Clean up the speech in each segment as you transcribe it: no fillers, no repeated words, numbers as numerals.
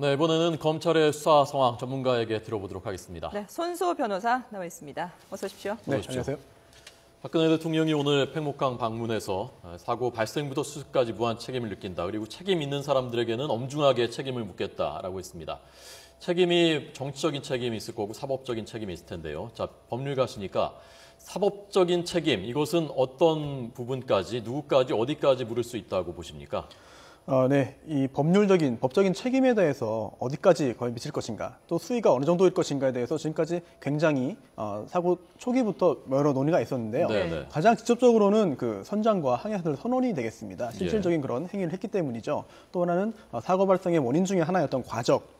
네, 이번에는 검찰의 수사 상황 전문가에게 들어보도록 하겠습니다. 네, 손수호 변호사 나와 있습니다. 어서 오십시오. 네, 안녕하세요. 박근혜 대통령이 오늘 팽목항 방문해서 사고 발생부터 수습까지 무한 책임을 느낀다. 그리고 책임 있는 사람들에게는 엄중하게 책임을 묻겠다라고 했습니다. 책임이 정치적인 책임이 있을 거고 사법적인 책임이 있을 텐데요. 자, 법률가시니까 사법적인 책임, 이것은 어떤 부분까지, 누구까지, 어디까지 물을 수 있다고 보십니까? 네, 이 법적인 책임에 대해서 어디까지 거의 미칠 것인가, 또 수위가 어느 정도일 것인가에 대해서 지금까지 굉장히 사고 초기부터 여러 논의가 있었는데요. 네네. 가장 직접적으로는 그 선장과 항해사들 선원이 되겠습니다. 실질적인 그런 행위를 했기 때문이죠. 또 하나는 사고 발생의 원인 중에 하나였던 과적,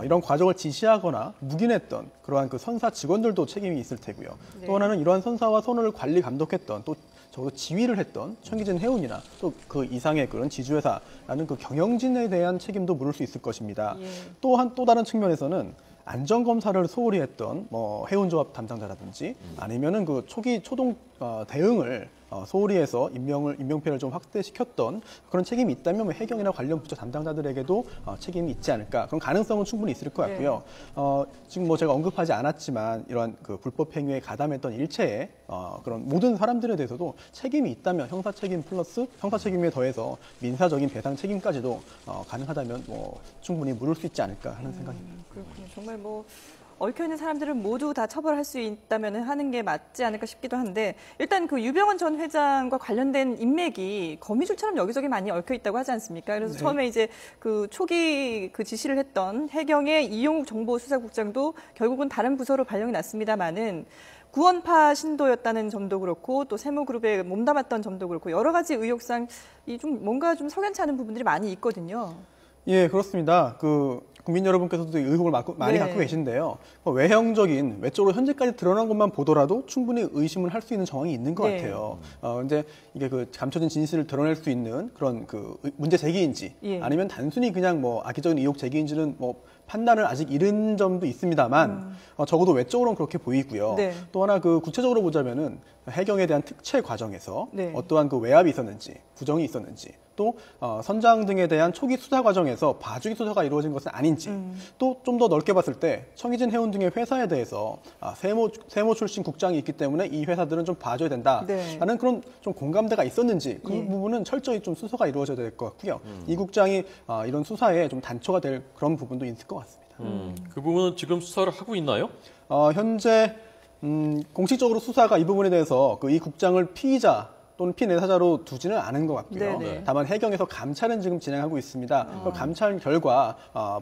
이런 과정을 지시하거나 묵인했던 그러한 그 선사 직원들도 책임이 있을 테고요. 네. 또 하나는 이러한 선사와 선원을 관리 감독했던, 또 적어도 지휘를 했던 청기진 해운이나 또 그 이상의 그런 지주회사라는 그 경영진에 대한 책임도 물을 수 있을 것입니다. 예. 또 다른 측면에서는 안전검사를 소홀히 했던 뭐 해운조합 담당자라든지 아니면은 그 초동 대응을 소홀히 해서 인명피해를 좀 확대시켰던 그런 책임이 있다면 해경이나 관련 부처 담당자들에게도 책임이 있지 않을까, 그런 가능성은 충분히 있을 것 같고요. 지금 뭐 제가 언급하지 않았지만 이러한 그 불법 행위에 가담했던 일체의 그런 모든 사람들에 대해서도 책임이 있다면 형사 책임 플러스 형사 책임에 더해서 민사적인 배상 책임까지도 가능하다면 뭐 충분히 물을 수 있지 않을까 하는 생각입니다. 그렇군요. 정말 뭐 얽혀있는 사람들은 모두 다 처벌할 수 있다면 하는 게 맞지 않을까 싶기도 한데, 일단 그 유병헌 전 회장과 관련된 인맥이 거미줄처럼 여기저기 많이 얽혀있다고 하지 않습니까? 그래서 처음에 이제 그 초기 그 지시를 했던 해경의 이용욱 정보수사국장도 결국은 다른 부서로 발령이 났습니다만은 구원파 신도였다는 점도 그렇고 또 세무그룹에 몸담았던 점도 그렇고 여러 가지 의혹상 이 좀 뭔가 좀 석연치 않은 부분들이 많이 있거든요. 예, 그렇습니다. 국민 여러분께서도 의혹을 많이 갖고 계신데요. 외적으로 현재까지 드러난 것만 보더라도 충분히 의심을 할 수 있는 정황이 있는 것 같아요. 이제 이게 그 감춰진 진실을 드러낼 수 있는 그런 그 문제 제기인지, 아니면 단순히 그냥 뭐 악의적인 의혹 제기인지는 뭐 판단을 아직 이른 점도 있습니다만, 적어도 외적으로는 그렇게 보이고요. 또 하나 그 구체적으로 보자면은 해경에 대한 특채 과정에서 어떠한 그 외압이 있었는지, 부정이 있었는지, 또 선장 등에 대한 초기 수사 과정에서 봐주기 수사가 이루어진 것은 아닌지, 또 좀 더 넓게 봤을 때 청기진 해운 등의 회사에 대해서 세모 출신 국장이 있기 때문에 이 회사들은 좀 봐줘야 된다라는 그런 좀 공감대가 있었는지, 그 부분은 철저히 좀 수사가 이루어져야 될 것 같고요. 이 국장이 이런 수사에 좀 단초가 될 그런 부분도 있을 것 같습니다. 그 부분은 지금 수사를 하고 있나요? 현재 공식적으로 수사가 이 부분에 대해서 이 국장을 피의자 또는 피내사자로 두지는 않은 것 같고요. 다만 해경에서 감찰은 지금 진행하고 있습니다. 감찰 결과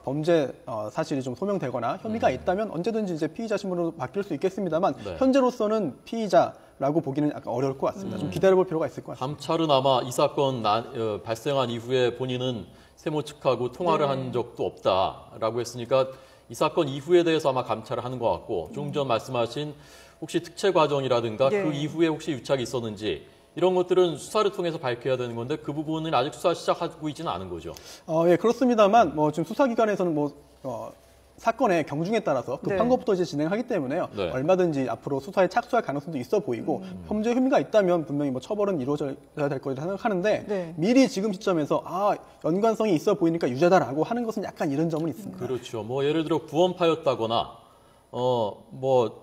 범죄 사실이 좀 소명되거나 혐의가 있다면 언제든지 이제 피의자 신분으로 바뀔 수 있겠습니다만, 현재로서는 피의자라고 보기는 약간 어려울 것 같습니다. 좀 기다려볼 필요가 있을 것 같습니다. 감찰은 아마 이 사건 발생한 이후에 본인은 세모 측하고 통화를 한 적도 없다라고 했으니까 이 사건 이후에 대해서 아마 감찰을 하는 것 같고, 좀 전 말씀하신 혹시 특채 과정이라든가 그 이후에 혹시 유착이 있었는지, 이런 것들은 수사를 통해서 밝혀야 되는 건데 그 부분은 아직 수사 시작하고 있지는 않은 거죠. 예, 그렇습니다만 지금 수사기관에서는 사건의 경중에 따라서 판고부터 이제 진행하기 때문에요. 얼마든지 앞으로 수사에 착수할 가능성도 있어 보이고, 범죄 혐의가 있다면 분명히 처벌은 이루어져야 될 거라고 생각하는데, 미리 지금 시점에서 연관성이 있어 보이니까 유죄다라고 하는 것은 약간 이런 점은 있습니다. 그렇죠. 예를 들어 구원파였다거나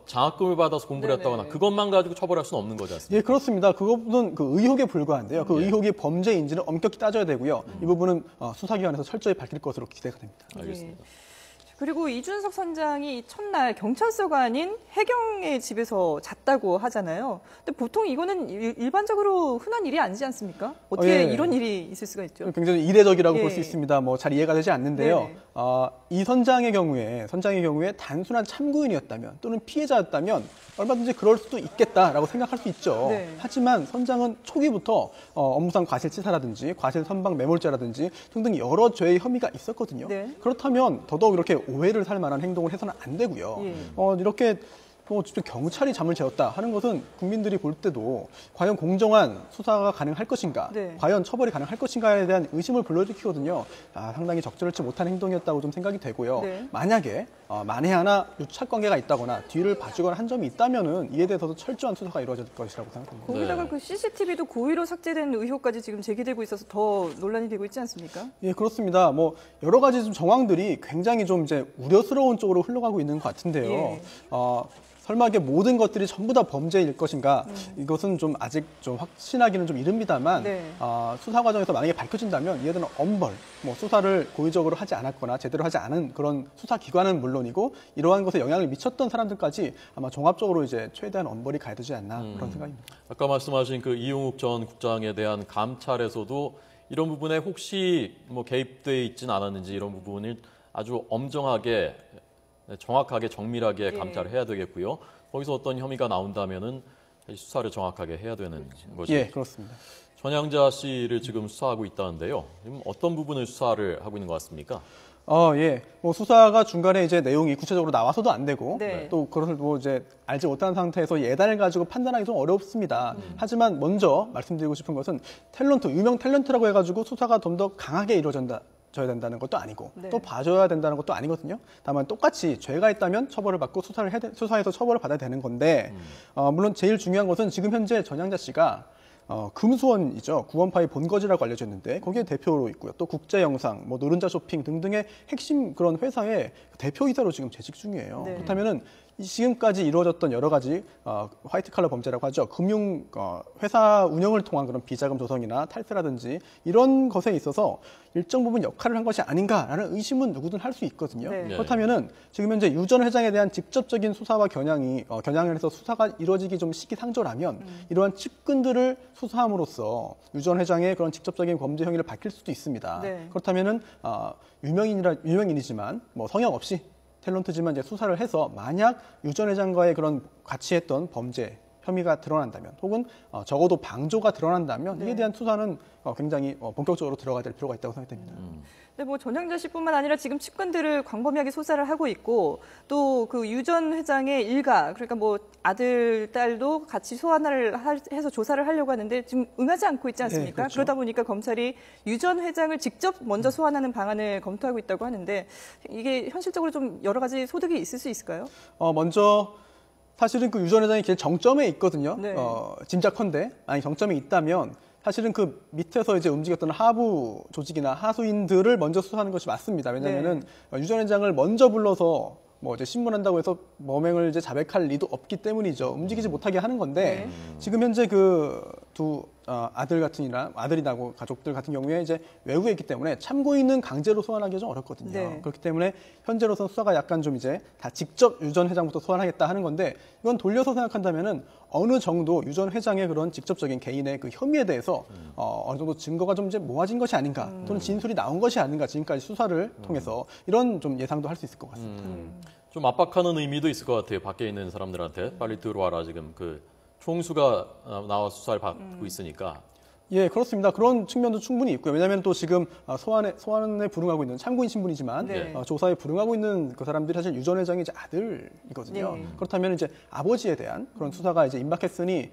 장학금을 받아서 공부를 했다거나 그것만 가지고 처벌할 수는 없는 거지 않습니까? 예, 그렇습니다. 그것은 그 의혹에 불과한데요. 그 의혹이 범죄인지는 엄격히 따져야 되고요. 이 부분은 수사기관에서 철저히 밝힐 것으로 기대가 됩니다. 알겠습니다. 그리고 이준석 선장이 첫날 경찰서가 아닌 해경의 집에서 잤다고 하잖아요. 근데 보통 이거는 일반적으로 흔한 일이 아니지 않습니까? 어떻게 이런 일이 있을 수가 있죠? 굉장히 이례적이라고 볼 수 있습니다. 잘 이해가 되지 않는데요. 이 선장의 경우에 단순한 참고인이었다면 또는 피해자였다면 얼마든지 그럴 수도 있겠다라고 생각할 수 있죠. 하지만 선장은 초기부터 업무상 과실치사라든지 과실선박 매몰죄라든지 등등 여러 죄의 혐의가 있었거든요. 그렇다면 더더욱 이렇게 오해를 살 만한 행동을 해서는 안 되고요. 이렇게 또 직접 경찰이 잠을 재웠다 하는 것은 국민들이 볼 때도 과연 공정한 수사가 가능할 것인가, 네. 과연 처벌이 가능할 것인가에 대한 의심을 불러일으키거든요. 상당히 적절치 못한 행동이었다고 좀 생각이 되고요. 네. 만약에 만에 하나 유착 관계가 있다거나 뒤를 봐주거나 한 점이 있다면은 이에 대해서도 철저한 수사가 이루어질 것이라고 생각합니다. 거기다가 네. 그 CCTV도 고의로 삭제된 의혹까지 지금 제기되고 있어서 더 논란이 되고 있지 않습니까? 예, 그렇습니다. 뭐 여러 가지 좀 정황들이 굉장히 좀 이제 우려스러운 쪽으로 흘러가고 있는 것 같은데요. 예. 설마 이게 모든 것들이 전부 다 범죄일 것인가? 이것은 좀 아직 좀 확신하기는 좀 이릅니다만 네. 수사 과정에서 만약에 밝혀진다면 이에 대한 엄벌, 뭐 수사를 고의적으로 하지 않았거나 제대로 하지 않은 그런 수사 기관은 물론이고 이러한 것에 영향을 미쳤던 사람들까지 아마 종합적으로 이제 최대한 엄벌이 가해지지 않나 그런 생각입니다. 아까 말씀하신 그 이용욱 전 국장에 대한 감찰에서도 이런 부분에 혹시 뭐 개입돼 있진 않았는지 이런 부분을 아주 엄정하게 정확하게 정밀하게 예. 감찰을 해야 되겠고요. 거기서 어떤 혐의가 나온다면은 수사를 정확하게 해야 되는 거죠. 예, 그렇습니다. 전향자 씨를 지금 수사하고 있다는데요. 지금 어떤 부분을 수사를 하고 있는 것 같습니까? 예. 뭐 수사가 중간에 이제 내용이 구체적으로 나와서도 안 되고 네. 또 그것을 뭐 이제 알지 못한 상태에서 예단을 가지고 판단하기 좀 어렵습니다. 하지만 먼저 말씀드리고 싶은 것은 유명 탤런트라고 해가지고 수사가 좀 더 강하게 이루어져야 된다는 것도 아니고 네. 또 봐줘야 된다는 것도 아니거든요. 다만 똑같이 죄가 있다면 처벌을 받고 수사해서 처벌을 받아야 되는 건데 물론 제일 중요한 것은 지금 현재 전향자 씨가 금수원이죠. 구원파의 본거지라고 알려져 있는데 거기에 대표로 있고요. 또 국제영상, 뭐 노른자 쇼핑 등등의 핵심 그런 회사의 대표이사로 지금 재직 중이에요. 네. 그렇다면은 지금까지 이루어졌던 여러 가지 화이트 칼라 범죄라고 하죠. 금융 회사 운영을 통한 그런 비자금 조성이나 탈세라든지 이런 것에 있어서 일정 부분 역할을 한 것이 아닌가라는 의심은 누구든 할 수 있거든요. 네. 그렇다면은 지금 현재 유 전 회장에 대한 직접적인 수사와 겨냥을 해서 수사가 이루어지기 좀 시기상조라면 이러한 측근들을 수사함으로써 유 전 회장의 그런 직접적인 범죄 행위를 밝힐 수도 있습니다. 네. 그렇다면은 유명인이지만 뭐 성역 없이 탤런트지만 이제 수사를 해서 만약 유 전 회장과의 그런 같이 했던 범죄 혐의가 드러난다면 혹은 적어도 방조가 드러난다면 이에 대한 수사는 굉장히 본격적으로 들어가야 될 필요가 있다고 생각됩니다. 근데 뭐 전향자 씨뿐만 아니라 지금 측근들을 광범위하게 수사를 하고 있고 또 그 유 전 회장의 일가 그러니까 뭐 아들 딸도 같이 소환을 해서 조사를 하려고 하는데 지금 응하지 않고 있지 않습니까? 네, 그렇죠. 그러다 보니까 검찰이 유 전 회장을 직접 먼저 소환하는 방안을 검토하고 있다고 하는데 이게 현실적으로 좀 여러 가지 소득이 있을 수 있을까요? 먼저 사실은 그 유 전 회장이 제일 정점에 있거든요. 네. 짐작컨대 아니 정점에 있다면 사실은 그 밑에서 이제 움직였던 하부 조직이나 하수인들을 먼저 수사하는 것이 맞습니다. 왜냐하면은 유 전 회장을 먼저 불러서 뭐 이제 신문한다고 해서 범행을 이제 자백할 리도 없기 때문이죠. 움직이지 못하게 하는 건데 지금 현재 그 두 아들이나 가족들 같은 경우에 이제 외국에 있기 때문에 참고인은 강제로 소환하기가 좀 어렵거든요. 네. 그렇기 때문에 현재로서 수사가 약간 좀 이제 다 직접 유 전 회장부터 소환하겠다 하는 건데 이건 돌려서 생각한다면은 어느 정도 유 전 회장의 그런 직접적인 개인의 그 혐의에 대해서 어느 정도 증거가 좀 이제 모아진 것이 아닌가 또는 진술이 나온 것이 아닌가 지금까지 수사를 통해서 이런 좀 예상도 할 수 있을 것 같습니다. 좀 압박하는 의미도 있을 것 같아요. 밖에 있는 사람들한테 빨리 들어와라. 지금 그 총수가 나와 수사를 받고 있으니까. 예, 그렇습니다. 그런 측면도 충분히 있고요. 왜냐하면 또 지금 소환에 불응하고 있는 참고인 신분이지만 네. 조사에 불응하고 있는 그 사람들이 사실 유 전 회장의 이제 아들이거든요. 네. 그렇다면 이제 아버지에 대한 그런 수사가 이제 임박했으니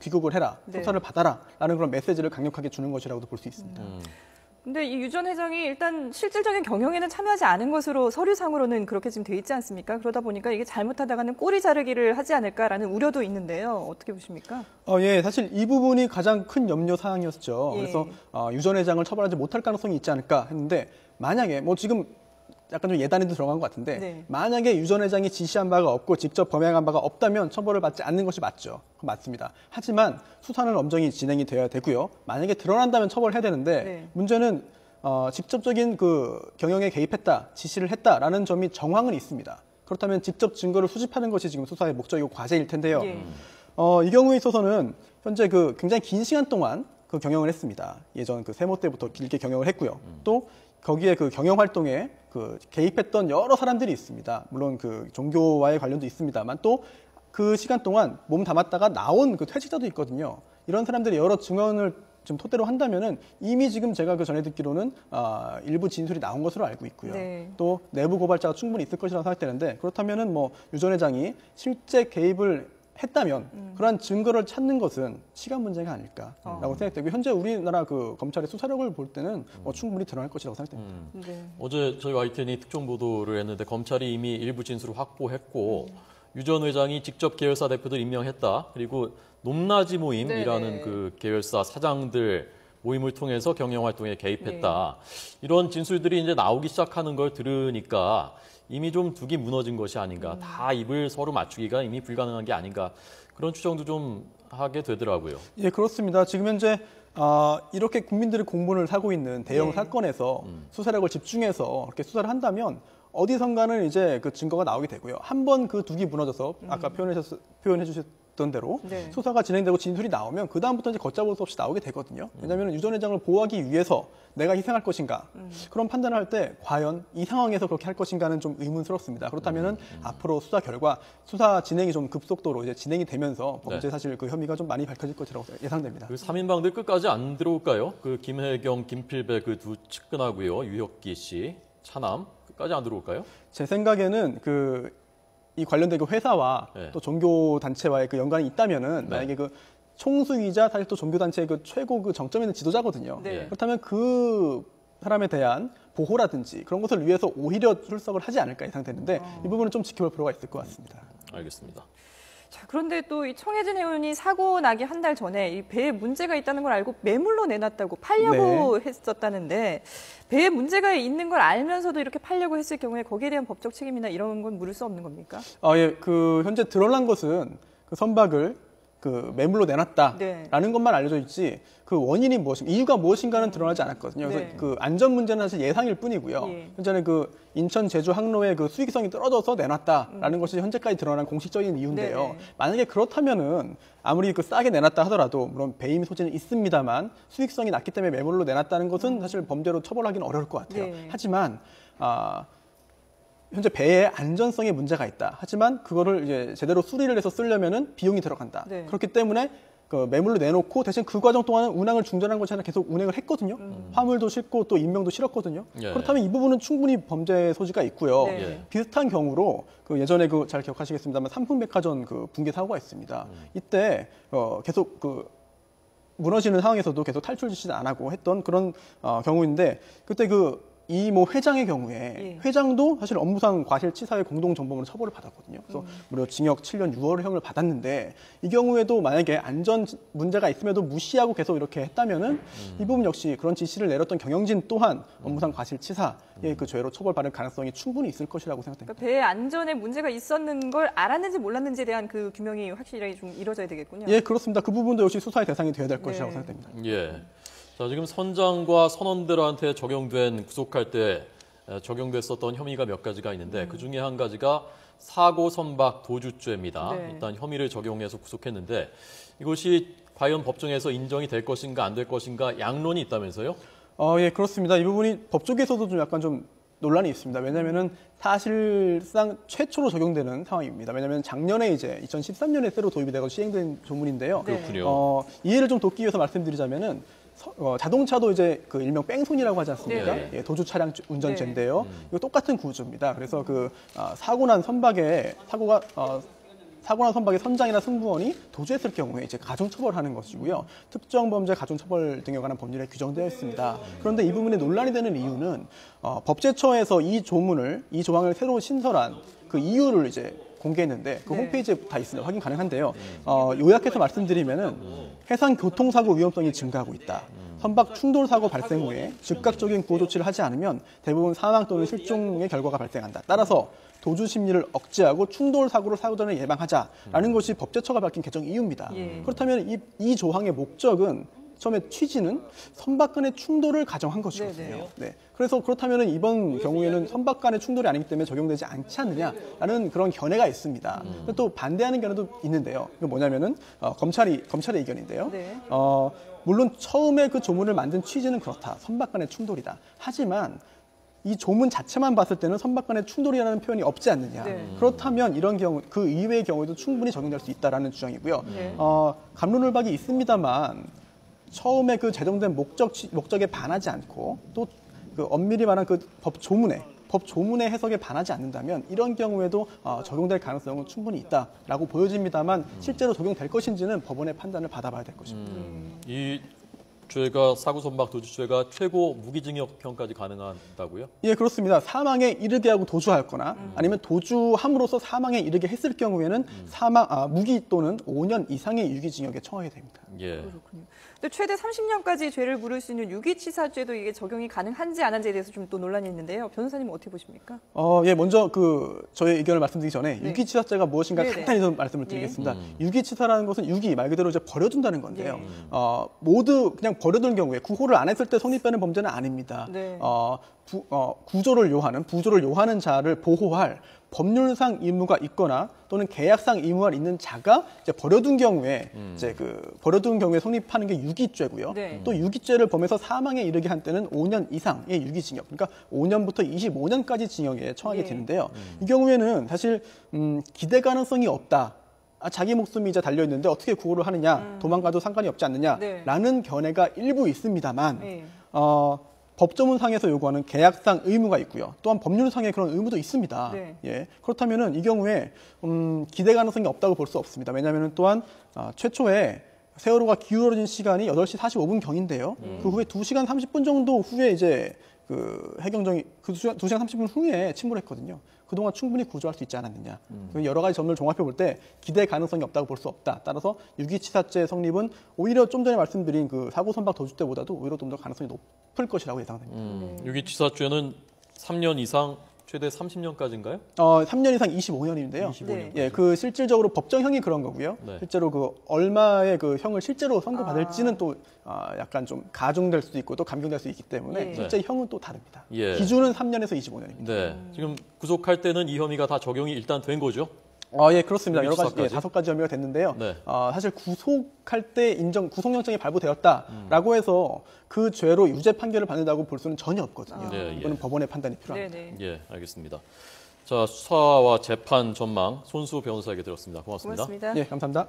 귀국을 해라, 네. 수사를 받아라라는 그런 메시지를 강력하게 주는 것이라고도 볼 수 있습니다. 근데 이 유 전 회장이 일단 실질적인 경영에는 참여하지 않은 것으로 서류상으로는 그렇게 지금 돼 있지 않습니까? 그러다 보니까 이게 잘못하다가는 꼬리 자르기를 하지 않을까라는 우려도 있는데요. 어떻게 보십니까? 예, 사실 이 부분이 가장 큰 염려 사항이었죠. 예. 그래서 유 전 회장을 처벌하지 못할 가능성이 있지 않을까 했는데 만약에 뭐 지금 약간 좀 예단에도 들어간 것 같은데 네. 만약에 유 전 회장이 지시한 바가 없고 직접 범행한 바가 없다면 처벌을 받지 않는 것이 맞죠. 맞습니다. 하지만 수사는 엄정히 진행이 되어야 되고요. 만약에 드러난다면 처벌해야 되는데 네. 문제는 직접적인 그 경영에 개입했다, 지시를 했다라는 점이 정황은 있습니다. 그렇다면 직접 증거를 수집하는 것이 지금 수사의 목적이고 과제일 텐데요. 예. 이 경우에 있어서는 현재 그 굉장히 긴 시간 동안 그 경영을 했습니다. 예전 그 세모 때부터 길게 경영을 했고요. 또 거기에 그 경영 활동에 그 개입했던 여러 사람들이 있습니다. 물론 그 종교와의 관련도 있습니다만 또 그 시간 동안 몸 담았다가 나온 그 퇴직자도 있거든요. 이런 사람들이 여러 좀 토대로 한다면은 이미 지금 제가 그 전에 듣기로는 일부 진술이 나온 것으로 알고 있고요. 네. 또 내부 고발자가 충분히 있을 것이라고 생각되는데 그렇다면은 뭐 유 전 회장이 실제 개입을 했다면 그러한 증거를 찾는 것은 시간 문제가 아닐까라고 생각되고 현재 우리나라 그 검찰의 수사력을 볼 때는 충분히 드러날 것이라고 생각됩니다. 네. 어제 저희 YTN이 특종 보도를 했는데 검찰이 이미 일부 진술을 확보했고 유 전 회장이 직접 계열사 대표들 임명했다. 그리고 높낮이 모임이라는 네네. 그 계열사 사장들 모임을 통해서 경영 활동에 개입했다. 이런 진술들이 이제 나오기 시작하는 걸 들으니까 이미 좀 둑이 무너진 것이 아닌가. 다 입을 서로 맞추기가 이미 불가능한 게 아닌가. 그런 추정도 좀 하게 되더라고요. 예, 그렇습니다. 지금 현재 이렇게 국민들의 공분을 사고 있는 대형 네. 사건에서 수사력을 집중해서 이렇게 수사를 한다면 어디선가는 이제 그 증거가 나오게 되고요. 한 번 그 둑이 무너져서 아까 표현해 주셨던 대로 네. 수사가 진행되고 진술이 나오면 그 다음부터 이제 걷잡을 수 없이 나오게 되거든요. 왜냐하면 유 전 회장을 보호하기 위해서 내가 희생할 것인가 그런 판단을 할 때 과연 이 상황에서 그렇게 할 것인가는 좀 의문스럽습니다. 그렇다면은 앞으로 수사 결과 수사 진행이 좀 급속도로 이제 진행이 되면서 범죄 사실 그 혐의가 좀 많이 밝혀질 것이라고 예상됩니다. 그 3인방들 끝까지 안 들어올까요? 그 김혜경, 김필배 그 두 측근하고요. 유혁기 씨, 차남 끝까지 안 들어올까요? 제 생각에는 이 관련된 그 회사와 네. 또 종교 단체와의 그 연관이 있다면은 네. 만약에 그 총수이자 사실 또 종교 단체의 그 최고 그 정점에 있는 지도자거든요. 네. 그렇다면 그 사람에 대한 보호라든지 그런 것을 위해서 오히려 출석을 하지 않을까 예상되는데 이 부분은 좀 지켜볼 필요가 있을 것 같습니다. 알겠습니다. 자, 그런데 또 이 청해진 의원이 사고 나기 한 달 전에 이 배에 문제가 있다는 걸 알고 매물로 내놨다고 팔려고 했었다는데 배에 문제가 있는 걸 알면서도 이렇게 팔려고 했을 경우에 거기에 대한 법적 책임이나 이런 건 물을 수 없는 겁니까? 예, 그 현재 드러난 것은 그 선박을 그 매물로 내놨다라는 네. 것만 알려져 있지 그 원인이 무엇인가 이유가 무엇인가는 드러나지 않았거든요. 그래서 네. 그 안전 문제는 사실 예상일 뿐이고요. 예. 현재는 그 인천 제주 항로의 그 수익성이 떨어져서 내놨다라는 것이 현재까지 드러난 공식적인 이유인데요. 네네. 만약에 그렇다면은 아무리 그 싸게 내놨다 하더라도 물론 배임 소지는 있습니다만 수익성이 낮기 때문에 매물로 내놨다는 것은 사실 범죄로 처벌하기는 어려울 것 같아요. 네. 하지만 현재 배의 안전성에 문제가 있다. 하지만 그거를 이제 제대로 수리를 해서 쓰려면은 비용이 들어간다. 네. 그렇기 때문에 그 매물로 내놓고 대신 그 과정 동안은 운항을 중단한 것이 아니라 계속 운행을 했거든요. 화물도 싣고 또 인명도 실었거든요. 예. 그렇다면 이 부분은 충분히 범죄 소지가 있고요. 네. 예. 비슷한 경우로 그 예전에 그 잘 기억하시겠습니다만 삼풍백화점 그 붕괴 사고가 있습니다. 이때 계속 그 무너지는 상황에서도 계속 탈출 지시는 안 하고 했던 그런 경우인데 그때 그 이 모 회장의 경우에 예. 회장도 사실 업무상 과실치사의 공동정범으로 처벌을 받았거든요. 그래서 무려 징역 7년 6월형을 받았는데 이 경우에도 만약에 안전 문제가 있음에도 무시하고 계속 이렇게 했다면은 이 부분 역시 그런 지시를 내렸던 경영진 또한 업무상 과실치사의 그 죄로 처벌받을 가능성이 충분히 있을 것이라고 생각됩니다. 그러니까 배의 안전에 문제가 있었는 걸 알았는지 몰랐는지에 대한 그 규명이 확실하게 좀 이루어져야 되겠군요. 예, 그렇습니다. 그 부분도 역시 수사의 대상이 되어야 될 것이라고 네. 생각됩니다. 예. 자, 지금 선장과 선원들한테 적용된 구속할 때 적용됐었던 혐의가 몇 가지가 있는데 그 중에 한 가지가 사고 선박 도주죄입니다. 네. 일단 혐의를 적용해서 구속했는데 이것이 과연 법정에서 인정이 될 것인가 안 될 것인가 양론이 있다면서요? 예, 그렇습니다. 이 부분이 법 쪽에서도 좀 약간 좀 논란이 있습니다. 왜냐하면은 사실상 최초로 적용되는 상황입니다. 왜냐하면 작년에 이제 2013년에 새로 도입이 되고 시행된 조문인데요. 네. 그렇군요. 이해를 좀 돕기 위해서 말씀드리자면은 자동차도 이제 그 일명 뺑손이라고 하지 않습니까? 네. 예, 도주 차량 운전죄인데요. 이거 똑같은 구조입니다. 그래서 그 사고 난 선박의 선장이나 승무원이 도주했을 경우에 이제 가중처벌하는 것이고요. 특정 범죄 가중처벌 등에 관한 법률에 규정되어 있습니다. 그런데 이 부분에 논란이 되는 이유는 법제처에서 이 조항을 새로 신설한 그 이유를 이제 공개했는데 그 네. 홈페이지에 다 있습니다. 확인 가능한데요. 요약해서 말씀드리면은 해상 교통사고 위험성이 증가하고 있다. 선박 충돌 사고 발생 후에 즉각적인 구호 조치를 하지 않으면 대부분 사망 또는 실종의 결과가 발생한다. 따라서 도주 심리를 억제하고 충돌 사고를 사고 전에 예방하자라는 것이 법제처가 밝힌 개정 이유입니다. 예. 그렇다면 이 조항의 목적은 처음에 취지는 선박 간의 충돌을 가정한 것이거든요. 네네. 네. 그래서 그렇다면 이번 경우에는 선박 간의 충돌이 아니기 때문에 적용되지 않지 않느냐라는 그런 견해가 있습니다. 근데 또 반대하는 견해도 있는데요. 이거 뭐냐면은 검찰의 의견인데요. 네. 물론 처음에 그 조문을 만든 취지는 그렇다. 선박 간의 충돌이다. 하지만 이 조문 자체만 봤을 때는 선박 간의 충돌이라는 표현이 없지 않느냐. 네. 그렇다면 이런 경우, 그 이외의 경우에도 충분히 적용될 수 있다라는 주장이고요. 네. 감론을박이 있습니다만 처음에 그 제정된 목적에 반하지 않고 또 그 엄밀히 말한 그 법 조문의 해석에 반하지 않는다면 이런 경우에도 적용될 가능성은 충분히 있다라고 보여집니다만 실제로 적용될 것인지는 법원의 판단을 받아봐야 될 것입니다. 이 죄가 사고선박 도주죄가 최고 무기징역형까지 가능하다고요? 예, 그렇습니다. 사망에 이르게 하고 도주하였거나 아니면 도주함으로써 사망에 이르게 했을 경우에는 무기 또는 5년 이상의 유기징역에 처하게 됩니다. 예. 그렇군요. 근데 최대 30년까지 죄를 물을 수 있는 유기치사죄도 이게 적용이 가능한지 안 한지에 대해서 좀 또 논란이 있는데요. 변호사님 어떻게 보십니까? 예, 먼저 저의 의견을 말씀드리기 전에 네. 유기치사죄가 무엇인가 네네. 간단히 좀 말씀을 드리겠습니다. 유기치사라는 것은 유기 말 그대로 이제 버려둔다는 건데요. 모두 그냥 버려둔 경우에 구호를 안 했을 때 성립되는 범죄는 아닙니다. 네. 부조를 요하는 자를 보호할 법률상 의무가 있거나 또는 계약상 의무가 있는 자가 이제 버려둔 경우에 이제 버려둔 경우에 성립하는 게 유기죄고요. 네. 또 유기죄를 범해서 사망에 이르게 한 때는 5년 이상의 유기징역, 그러니까 5년부터 25년까지 징역에 처하게 네. 되는데요. 이 경우에는 사실 기대 가능성이 없다. 자기 목숨이 이제 달려 있는데 어떻게 구호를 하느냐, 도망가도 상관이 없지 않느냐라는 견해가 일부 있습니다만. 네. 법조문상에서 요구하는 계약상 의무가 있고요. 또한 법률상의 그런 의무도 있습니다. 네. 예, 그렇다면은 이 경우에 기대 가능성이 없다고 볼 수 없습니다. 왜냐하면 또한 최초에 세월호가 기울어진 시간이 8시 45분 경인데요. 그 후에 2시간 30분 정도 후에 이제 해경정이 2시간 30분 후에 침몰했거든요. 그동안 충분히 구조할 수 있지 않았느냐. 여러 가지 점을 종합해 볼 때 기대 가능성이 없다고 볼 수 없다. 따라서 유기치사죄 성립은 오히려 좀 전에 말씀드린 사고선박 도주죄보다도 오히려 좀 더 가능성이 높을 것이라고 예상됩니다. 유기치사죄는 3년 이상 최대 30년까지인가요? 3년 이상 25년인데요. 25년. 예, 실질적으로 법정형이 그런 거고요. 네. 실제로 얼마의 형을 실제로 선고받을지는 또 약간 좀 가중될 수도 있고 또 감경될 수 있기 때문에 예. 실제 형은 또 다릅니다. 예. 기준은 3년에서 25년입니다. 네. 지금 구속할 때는 이 혐의가 다 적용이 일단 된 거죠? 예, 그렇습니다. 여러 가지, 유기치사까지? 5가지 혐의가 됐는데요. 네. 사실 구속할 때 구속영장이 발부되었다라고 해서 그 죄로 유죄 판결을 받는다고 볼 수는 전혀 없거든요. 네, 예. 이거는 법원의 판단이 필요합니다. 네네. 예, 알겠습니다. 자, 수사와 재판 전망 손수 변호사에게 들었습니다. 고맙습니다. 고맙습니다. 예, 감사합니다.